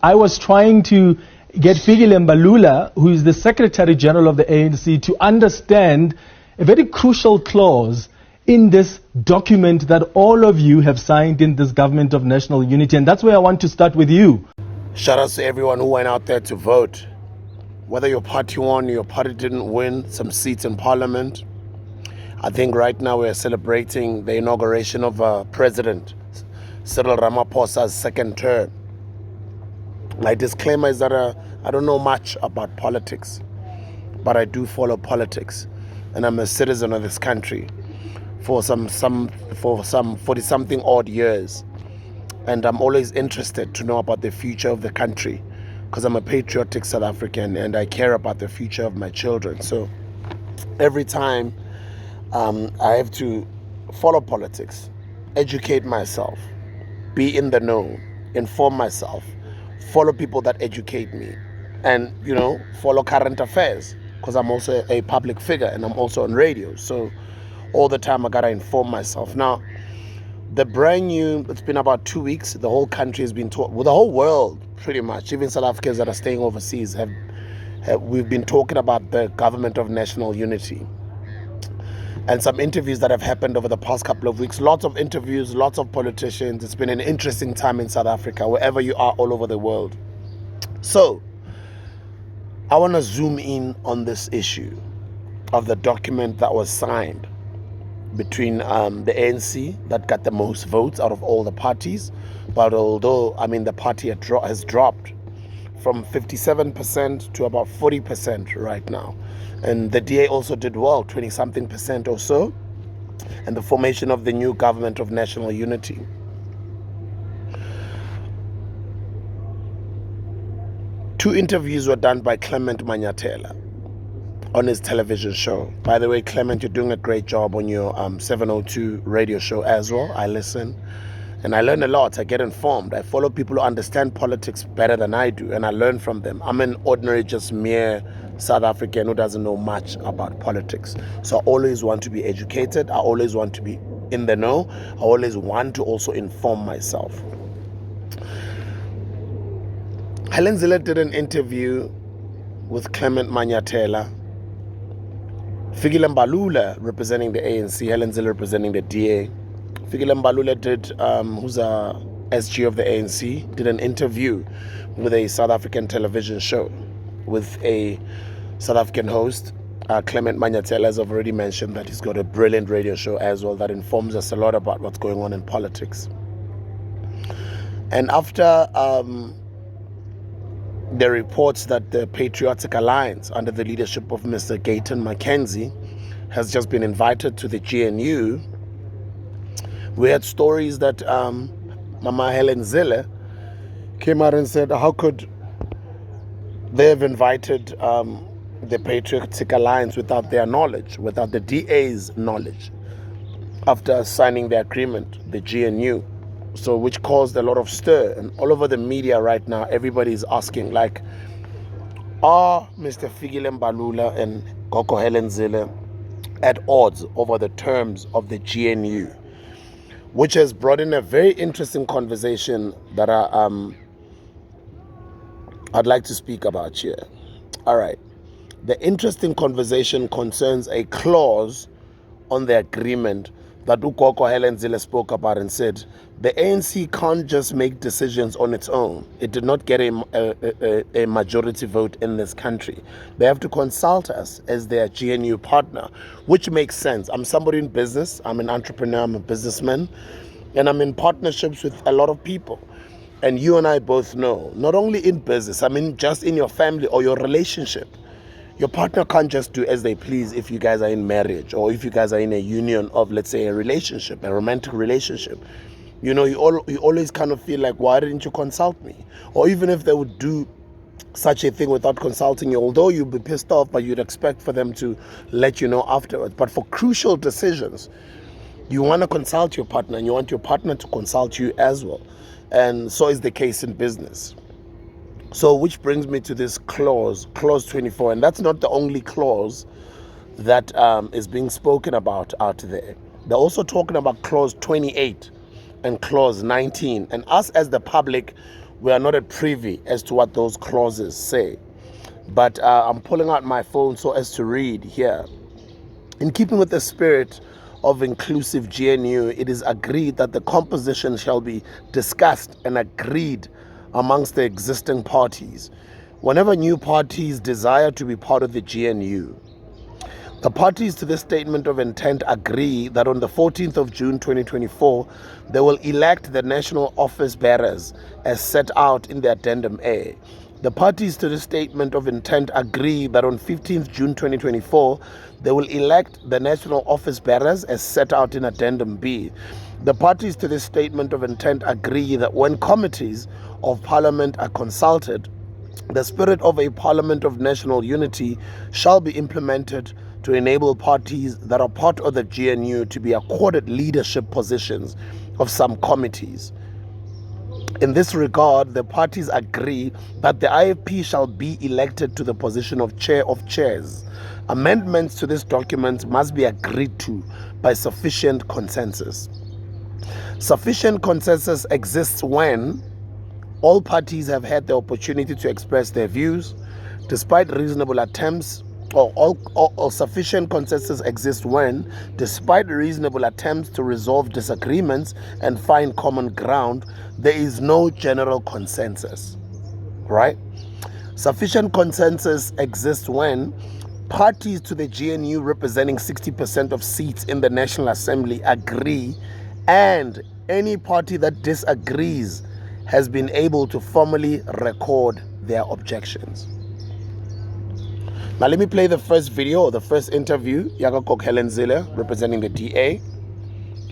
I was trying to get Fikile Mbalula, who is the Secretary General of the ANC, to understand a very crucial clause in this document that all of you have signed in this Government of National Unity. And that's where I want to start with you. Shout out to everyone who went out there to vote. Whether your party won or your party didn't win some seats in Parliament, I think right now we're celebrating the inauguration of President Cyril Ramaphosa's second term. My disclaimer is that I don't know much about politics, but I do follow politics, and I'm a citizen of this country for some 40-something odd years, and I'm always interested to know about the future of the country because I'm a patriotic South African and I care about the future of my children. So every time I have to follow politics, educate myself, be in the know, inform myself, follow people that educate me, and follow current affairs because I'm also a public figure and I'm also on radio. So all the time I gotta inform myself. Now, the brand new, it's been about 2 weeks, the whole country has been well, the whole world pretty much, even South Africans that are staying overseas we've been talking about the Government of National Unity. And some interviews that have happened over the past couple of weeks, lots of interviews, lots of politicians. It's been an interesting time in South Africa, wherever you are all over the world. So I want to zoom in on this issue of the document that was signed between the ANC that got the most votes out of all the parties. But although, the party has dropped from 57% to about 40% right now. And the DA also did well, 20-something% or so, and the formation of the new Government of National Unity. Two interviews were done by Clement Manyathela on his television show. By the way, Clement, you're doing a great job on your 702 radio show as well. I listen and I learn a lot. I get informed. I follow people who understand politics better than I do, and I learn from them. I'm an ordinary, just mere South African who doesn't know much about politics. So I always want to be educated. I always want to be in the know. I always want to also inform myself. Helen Zille did an interview with Clement Manyathela. Fikile Mbalula representing the ANC, Helen Zille representing the DA. Fikile Mbalula did, who's a SG of the ANC, did an interview with a South African television show with a South African host, Clement Manyathela, as I've already mentioned, that he's got a brilliant radio show as well that informs us a lot about what's going on in politics. And after the reports that the Patriotic Alliance, under the leadership of Mr. Gayton Mackenzie, has just been invited to the GNU, we had stories that Mama Helen Zille came out and said, how could they have invited the Patriotic Alliance without their knowledge, without the DA's knowledge, after signing the agreement, the GNU? So which caused a lot of stir, and all over the media right now, everybody is asking, like, are Mr. Fikile Mbalula and Gogo Helen Zille at odds over the terms of the GNU? Which has brought in a very interesting conversation that I'd like to speak about here. All right. The interesting conversation concerns a clause on the agreement that Gogo Helen Zille spoke about and said the ANC can't just make decisions on its own. It did not get a majority vote in this country. They have to consult us as their GNU partner, which makes sense. I'm somebody in business. I'm an entrepreneur. I'm a businessman. And I'm in partnerships with a lot of people. And you and I both know, not only in business, just in your family or your relationship, your partner can't just do as they please if you guys are in marriage or if you guys are in a union of, let's say, a relationship, a romantic relationship. You always kind of feel like, why didn't you consult me? Or even if they would do such a thing without consulting you, although you'd be pissed off, but you'd expect for them to let you know afterwards. But for crucial decisions, you want to consult your partner and you want your partner to consult you as well. And so is the case in business. So which brings me to this clause 24. And that's not the only clause that is being spoken about out there. They're also talking about clause 28 and clause 19. And us as the public, we are not at privy as to what those clauses say. But I'm pulling out my phone so as to read here. In keeping with the spirit of inclusive GNU, it is agreed that the composition shall be discussed and agreed amongst the existing parties. Whenever new parties desire to be part of the GNU, the parties to this statement of intent agree that on the 14th of June 2024, they will elect the national office bearers as set out in the Addendum A. The parties to this statement of intent agree that on 15th June 2024, they will elect the national office bearers as set out in Addendum B. The parties to this statement of intent agree that when committees of parliament are consulted, the spirit of a parliament of national unity shall be implemented to enable parties that are part of the GNU to be accorded leadership positions of some committees. In this regard, the parties agree that the IFP shall be elected to the position of chair of chairs. Amendments to this document must be agreed to by sufficient consensus. Sufficient consensus exists when all parties have had the opportunity to express their views, despite reasonable attempts, or sufficient consensus exists when, despite reasonable attempts to resolve disagreements and find common ground, there is no general consensus, right? Sufficient consensus exists when parties to the GNU representing 60% of seats in the National Assembly agree, and any party that disagrees has been able to formally record their objections. Now let me play the first video, or the first interview, Yakakok Helen Zille, representing the DA.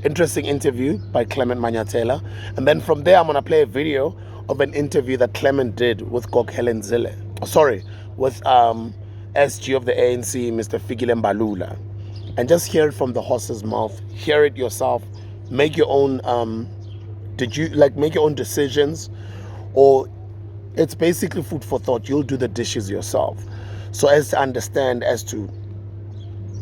Interesting interview by Clement Manyathela. And then from there, I'm going to play a video of an interview that Clement did with Gok Helen Zille. With SG of the ANC, Mr. Fikile Mbalula. And just hear it from the horse's mouth. Hear it yourself. Make your own, make your own decisions, or it's basically food for thought. You'll do the dishes yourself, so as to understand as to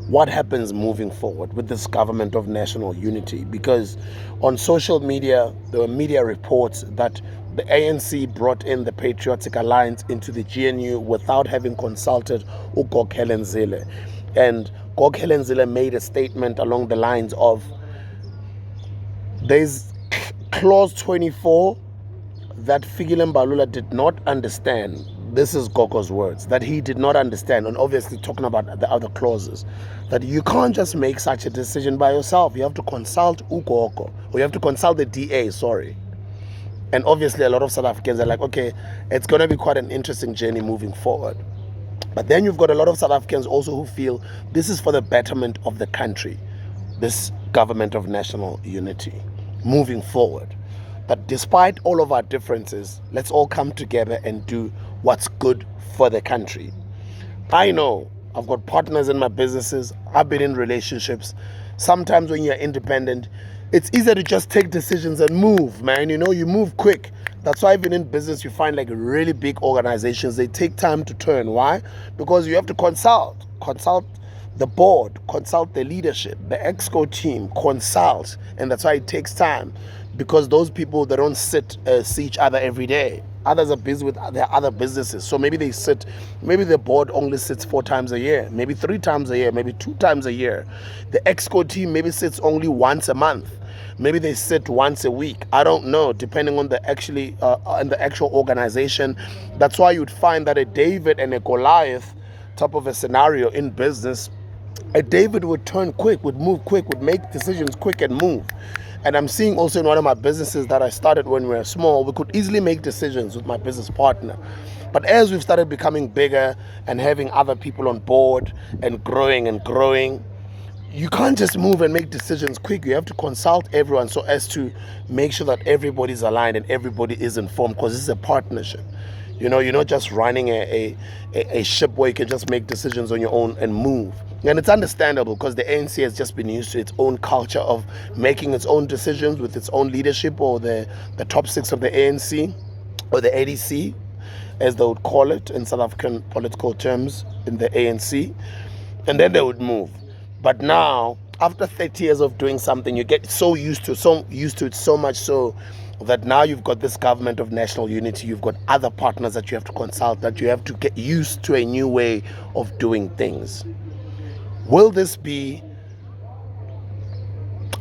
what happens moving forward with this government of national unity. Because on social media, there were media reports that the ANC brought in the Patriotic Alliance into the GNU without having consulted Gok Helen Zille. And Gok Helen Zille made a statement along the lines of, there's clause 24 that Fikile Mbalula did not understand. This is Goko's words, that he did not understand, and obviously talking about the other clauses, that you can't just make such a decision by yourself. You have to consult Ugoko, or you have to consult the DA, And obviously a lot of South Africans are like, okay, it's going to be quite an interesting journey moving forward. But then you've got a lot of South Africans also who feel this is for the betterment of the country, this government of national unity, moving forward. That despite all of our differences, let's all come together and do what's good for the country. I know I've got partners in my businesses. I've been in relationships. Sometimes when you're independent, it's easier to just take decisions and move, man. You move quick. That's why even in business, you find like really big organizations, they take time to turn. Why? Because you have to consult the board, consult the leadership, the exco team, consult. And that's why it takes time. Because those people, they don't see each other every day. Others are busy with their other businesses. So maybe the board only sits 4 times a year, maybe 3 times a year, maybe 2 times a year. The exco team maybe sits only once a month. Maybe they sit once a week. I don't know, depending on the actual organization. That's why you'd find that a David and a Goliath type of a scenario in business, a David would turn quick, would move quick, would make decisions quick and move. And I'm seeing also in one of my businesses that I started when we were small, we could easily make decisions with my business partner. But as we've started becoming bigger and having other people on board and growing, you can't just move and make decisions quick. You have to consult everyone so as to make sure that everybody's aligned and everybody is informed, because this is a partnership. You're not just running a ship where you can just make decisions on your own and move. And it's understandable because the ANC has just been used to its own culture of making its own decisions with its own leadership, or the top 6 of the ANC, or the ADC, as they would call it in South African political terms, in the ANC. And then they would move. But now, after 30 years of doing something, you get so used to it so much so that now you've got this government of national unity, you've got other partners that you have to consult, that you have to get used to a new way of doing things. Will this be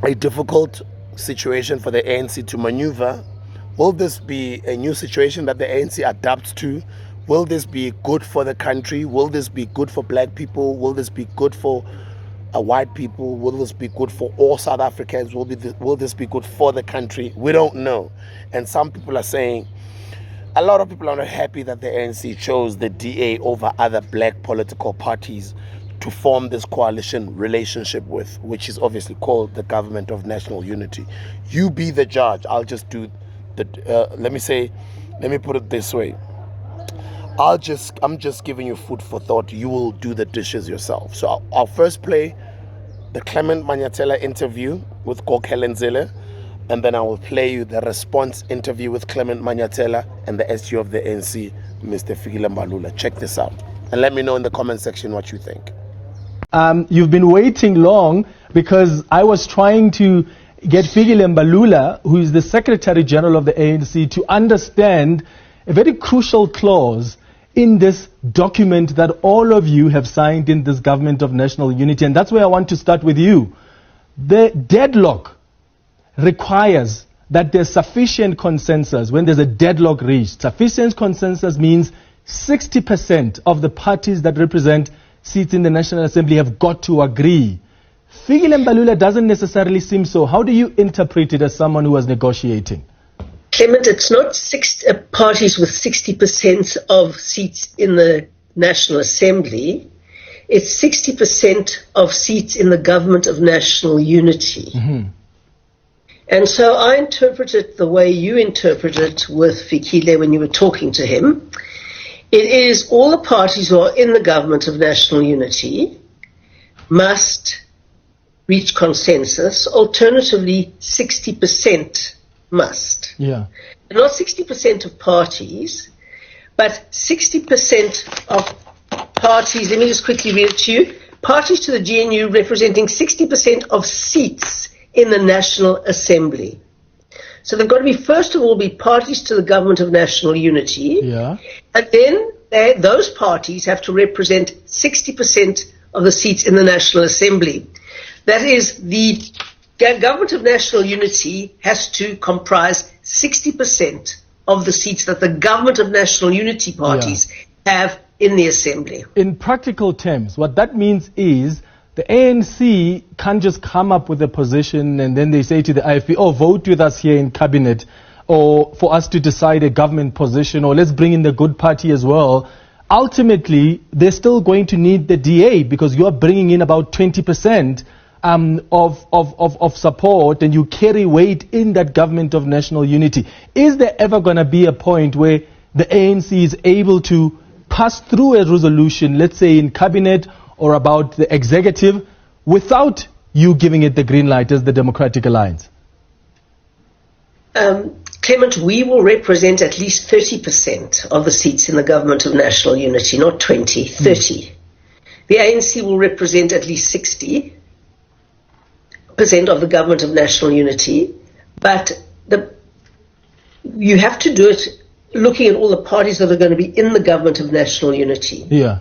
a difficult situation for the ANC to maneuver? Will this be a new situation that the ANC adapts to? Will this be good for the country? Will this be good for black people? Will this be good for white people? Will this be good for all South Africans? Will this be good for the country? We don't know. And some people are saying, a lot of people are not happy that the ANC chose the DA over other black political parties to form this coalition relationship with, which is obviously called the Government of National Unity. You be the judge. I'll just do the, let me put it this way. I'm just giving you food for thought. You will do the dishes yourself. So I'll first play the Clement Manyathela interview with Helen Zille, and then I will play you the response interview with Clement Manyathela and the SG of the ANC, Mr. Fikile Mbalula. Check this out. And let me know in the comment section what you think. You've been waiting long because I was trying to get Fikile Mbalula, who is the Secretary General of the ANC, to understand a very crucial clause in this document that all of you have signed in this Government of National Unity. And that's where I want to start with you. The deadlock requires that there's sufficient consensus. When there's a deadlock reached, sufficient consensus means 60% of the parties that represent seats in the National Assembly have got to agree. Fikile Mbalula doesn't necessarily seem so. How do you interpret it as someone who was negotiating? Clement, it's not parties with 60% of seats in the National Assembly. It's 60% of seats in the Government of National Unity. Mm-hmm. And so I interpret it the way you interpret it with Fikile when you were talking to him. It is all the parties who are in the Government of National Unity must reach consensus. Alternatively, 60% must. Yeah. Not 60% of parties, but 60% of parties. Let me just quickly read it to you. Parties to the GNU representing 60% of seats in the National Assembly. So they've got to be, first of all, be parties to the Government of National Unity. Yeah. And then those parties have to represent 60% of the seats in the National Assembly. That is, the Government of National Unity has to comprise 60% of the seats that the Government of National Unity parties have in the Assembly. In practical terms, what that means is the ANC can't just come up with a position and then they say to the IFP, oh, vote with us here in cabinet, or for us to decide a government position, or let's bring in the good party as well. Ultimately, they're still going to need the DA because you're bringing in about 20% of support, and you carry weight in that Government of National Unity. Is there ever going to be a point where the ANC is able to pass through a resolution, let's say in cabinet or about the executive, without you giving it the green light as the Democratic Alliance? Clement, we will represent at least 30% of the seats in the Government of National Unity, not 20, 30. The ANC will represent at least 60% of the Government of National Unity, but you have to do it looking at all the parties that are going to be in the Government of National Unity. Yeah.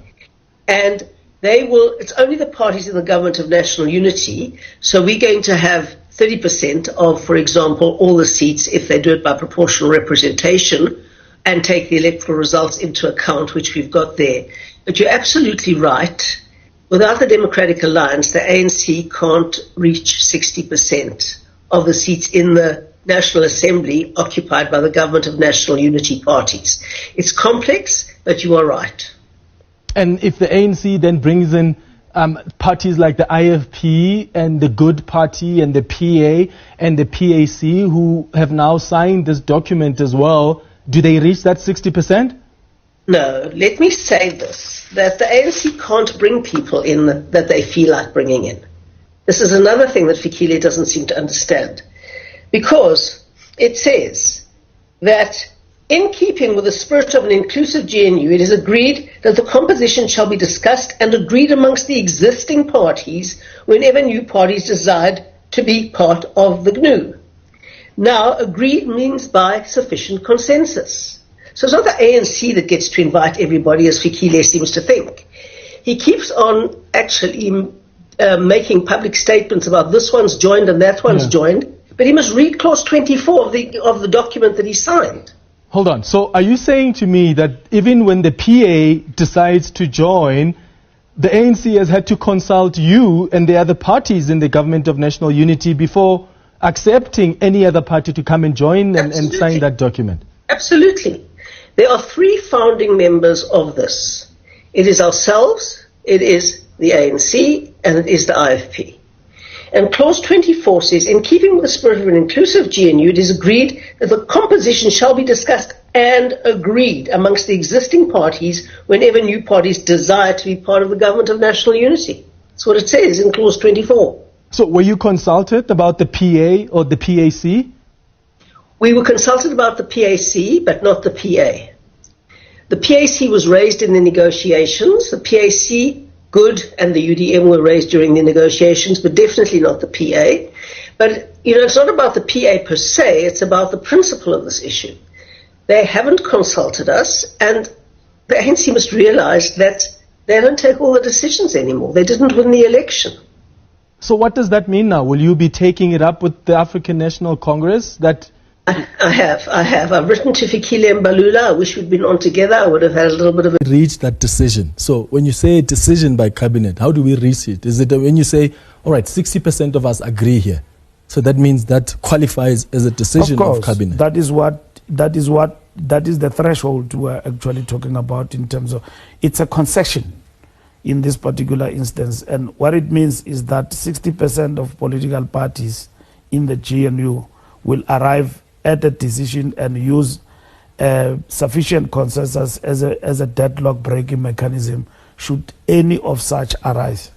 And it's only the parties in the Government of National Unity, so we're going to have 30% of, for example, all the seats if they do it by proportional representation and take the electoral results into account, which we've got there. But you're absolutely right. Without the Democratic Alliance, the ANC can't reach 60% of the seats in the National Assembly occupied by the Government of National Unity parties. It's complex, but you are right. And if the ANC then brings in parties like the IFP and the Good Party and the PA and the PAC, who have now signed this document as well, do they reach that 60%? No, let me say this, that the ANC can't bring people in that they feel like bringing in. This is another thing that Fikile doesn't seem to understand. Because it says that in keeping with the spirit of an inclusive GNU, it is agreed that the composition shall be discussed and agreed amongst the existing parties whenever new parties decide to be part of the GNU. Now, agreed means by sufficient consensus. So it's not the ANC that gets to invite everybody, as Fikile seems to think. He keeps on actually making public statements about this one's joined and that one's joined, but he must read clause 24 of the document that he signed. Hold on. So are you saying to me that even when the PA decides to join, the ANC has had to consult you and the other parties in the government of national unity before accepting any other party to come and join and sign that document? Absolutely. There are 3 founding members of this. It is ourselves, it is the ANC, and it is the IFP. And clause 24 says, in keeping with the spirit of an inclusive GNU, it is agreed that the composition shall be discussed and agreed amongst the existing parties whenever new parties desire to be part of the government of national unity. That's what it says in clause 24. So were you consulted about the PA or the PAC? We were consulted about the PAC, but not the PA. The PAC was raised in the negotiations. The PAC, Good, and the UDM were raised during the negotiations, but definitely not the PA. But, it's not about the PA per se, it's about the principle of this issue. They haven't consulted us, and the ANC must realize that they don't take all the decisions anymore. They didn't win the election. So what does that mean now? Will you be taking it up with the African National Congress? I have. I've written to Fikile and Mbalula. I wish we'd been on together. I would have had a little bit of a... Reach that decision. So when you say decision by cabinet, how do we reach it? Is it when you say, all right, 60% of us agree here? So that means that qualifies as a decision of cabinet. That is the threshold we're actually talking about in terms of, it's a concession in this particular instance. And what it means is that 60% of political parties in the GNU will arrive at a decision and use sufficient consensus as a deadlock breaking mechanism should any of such arise.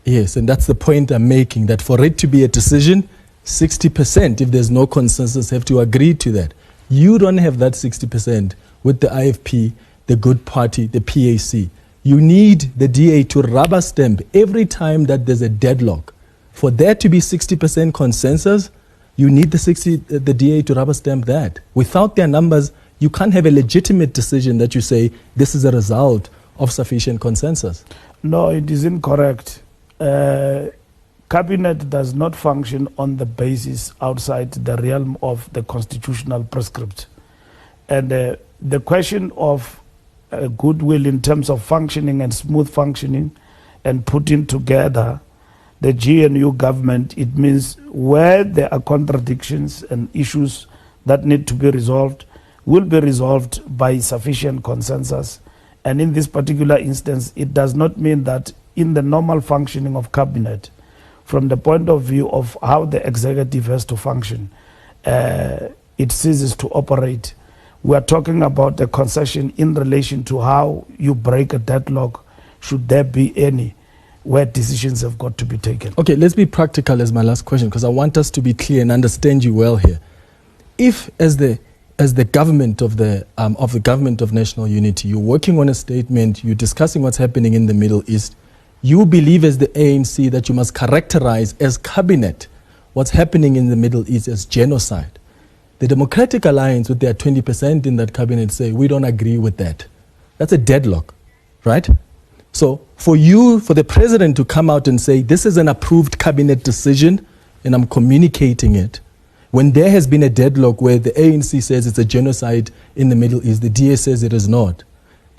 Yes, and that's the point I'm making, that for it to be a decision, 60%, if there's no consensus, have to agree to that. You don't have that 60% with the IFP, the Good Party, the PAC. You need the DA to rubber stamp every time that there's a deadlock. For there to be 60% consensus, you need the DA to rubber stamp that. Without their numbers, you can't have a legitimate decision that you say this is a result of sufficient consensus. No, it is incorrect. Cabinet does not function on the basis outside the realm of the constitutional prescript. And the question of goodwill in terms of functioning and smooth functioning and putting together the GNU government, it means where there are contradictions and issues that need to be resolved will be resolved by sufficient consensus. And in this particular instance, it does not mean that in the normal functioning of cabinet, from the point of view of how the executive has to function, it ceases to operate. We are talking about the concession in relation to how you break a deadlock, should there be any, where decisions have got to be taken. Okay, let's be practical as my last question, because I want us to be clear and understand you well here. If, as the government of the government of national unity, you're working on a statement, you're discussing what's happening in the Middle East, you believe as the ANC that you must characterize as cabinet what's happening in the Middle East as genocide. The Democratic Alliance, with their 20% in that cabinet, say we don't agree with that. That's a deadlock, right? So for the president to come out and say, this is an approved cabinet decision and I'm communicating it, when there has been a deadlock where the ANC says it's a genocide in the Middle East, the DA says it is not.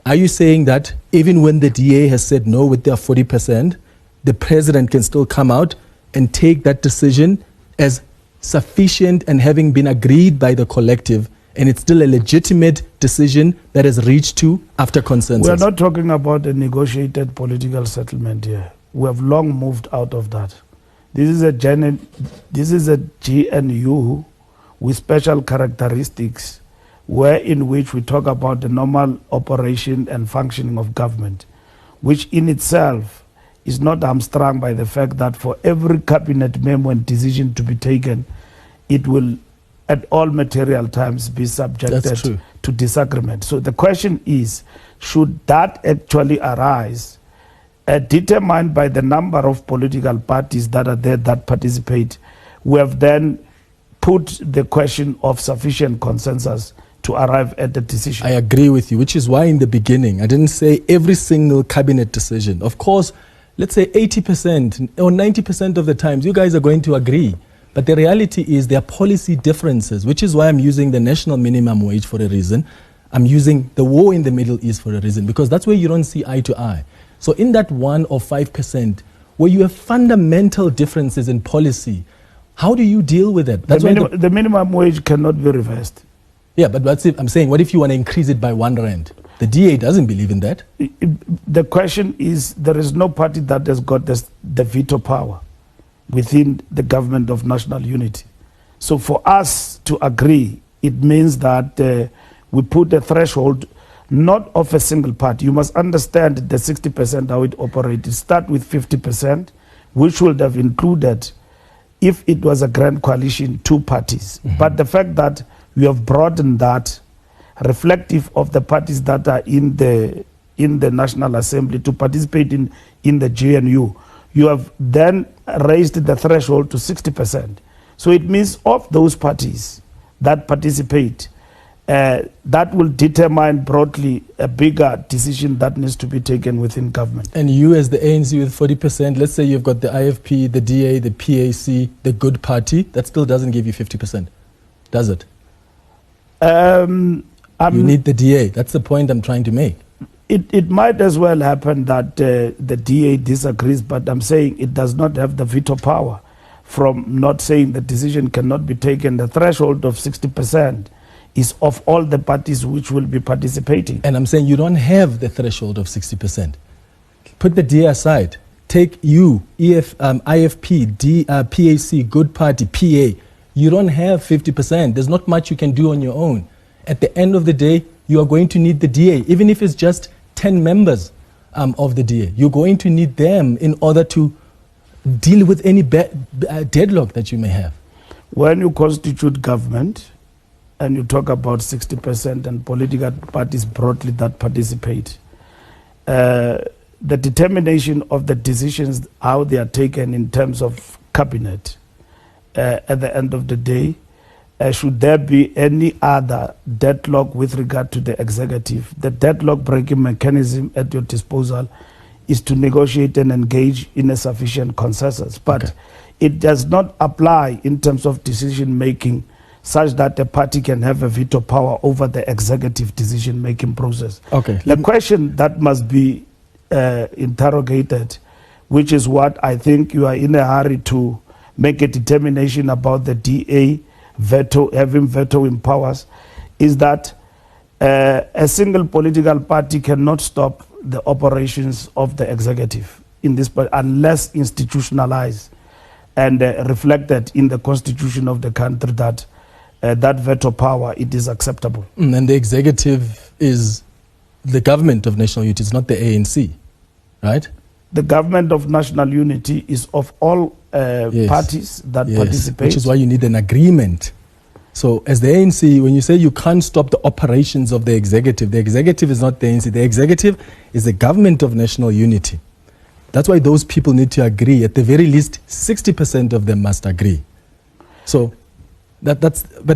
Are you saying that even when the DA has said no with their 40%, the president can still come out and take that decision as sufficient and having been agreed by the collective, and it's still a legitimate decision that is reached to after consensus? We are not talking about a negotiated political settlement here. We have long moved out of that. This is a GNU with special characteristics, where in which we talk about the normal operation and functioning of government, which in itself is not hamstrung by the fact that for every cabinet member and decision to be taken, it will at all material times be subjected to disagreement. So the question is, should that actually arise, determined by the number of political parties that are there that participate? We have then put the question of sufficient consensus to arrive at the decision. I agree with you, which is why in the beginning I didn't say every single cabinet decision. Of course, let's say 80% or 90% of the times you guys are going to agree. But the reality is there are policy differences, which is why I'm using the national minimum wage for a reason. I'm using the war in the Middle East for a reason, because that's where you don't see eye to eye. So in that 1 or 5% where you have fundamental differences in policy, how do you deal with it? That's the minimum wage cannot be reversed. Yeah, but that's it. I'm saying, what if you want to increase it by 1 rand? The DA doesn't believe in that. The question is, there is no party that has got the veto power within the government of national unity. So for us to agree, it means that we put a threshold not of a single party. You must understand the 60% how it operates. Start with 50%, which would have included, if it was a grand coalition, 2 parties. Mm-hmm. But the fact that we have broadened that, reflective of the parties that are in the National Assembly to participate in the GNU, you have then raised the threshold to 60%. So it means of those parties that participate, that will determine broadly a bigger decision that needs to be taken within government. And you as the ANC with 40%, let's say you've got the IFP, the DA, the PAC, the Good Party, that still doesn't give you 50%, does it? You need the DA. That's the point I'm trying to make. It might as well happen that the DA disagrees, but I'm saying it does not have the veto power from not saying the decision cannot be taken. The threshold of 60% is of all the parties which will be participating. And I'm saying you don't have the threshold of 60%. Put the DA aside. Take you, IFP, PAC, Good Party, PA. You don't have 50%. There's not much you can do on your own. At the end of the day, you are going to need the DA, even if it's just 10 members of the DA. You're going to need them in order to deal with any deadlock that you may have. When you constitute government and you talk about 60% and political parties broadly that participate, the determination of the decisions, how they are taken in terms of cabinet, at the end of the day, should there be any other deadlock with regard to the executive, the deadlock breaking mechanism at your disposal is to negotiate and engage in a sufficient consensus. But it does not apply in terms of decision making such that a party can have a veto power over the executive decision making process. The question that must be interrogated, which is what I think you are in a hurry to make a determination about the DA veto, having veto in powers, is that a single political party cannot stop the operations of the executive in this, unless institutionalized and reflected in the constitution of the country that that veto power, it is acceptable. And the executive is the government of national unity, it's not the ANC, right? The government of national unity is of all parties that participate. Which is why you need an agreement. So as the ANC, when you say you can't stop the operations of the executive is not the ANC. The executive is the government of national unity. That's why those people need to agree. At the very least, 60% of them must agree. So but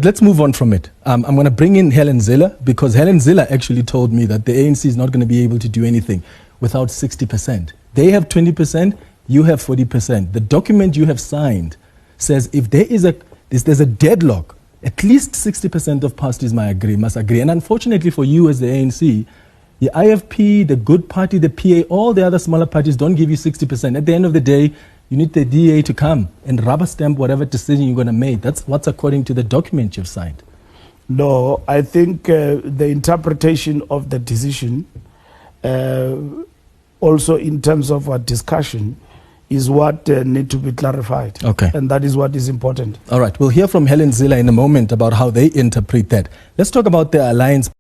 let's move on from it. I'm going to bring in Helen Zille, because Helen Zille actually told me that the ANC is not going to be able to do anything without 60%. They have 20%, you have 40%. The document you have signed says if there's a deadlock, at least 60% of parties must agree. And unfortunately for you as the ANC, the IFP, the Good Party, the PA, all the other smaller parties don't give you 60%. At the end of the day, you need the DA to come and rubber stamp whatever decision you're going to make. That's what's according to the document you've signed. No, I think the interpretation of the decision, also in terms of our discussion, is what need to be clarified. And that is what is important. All right. We'll hear from Helen Zille in a moment about how they interpret that. Let's talk about the alliance.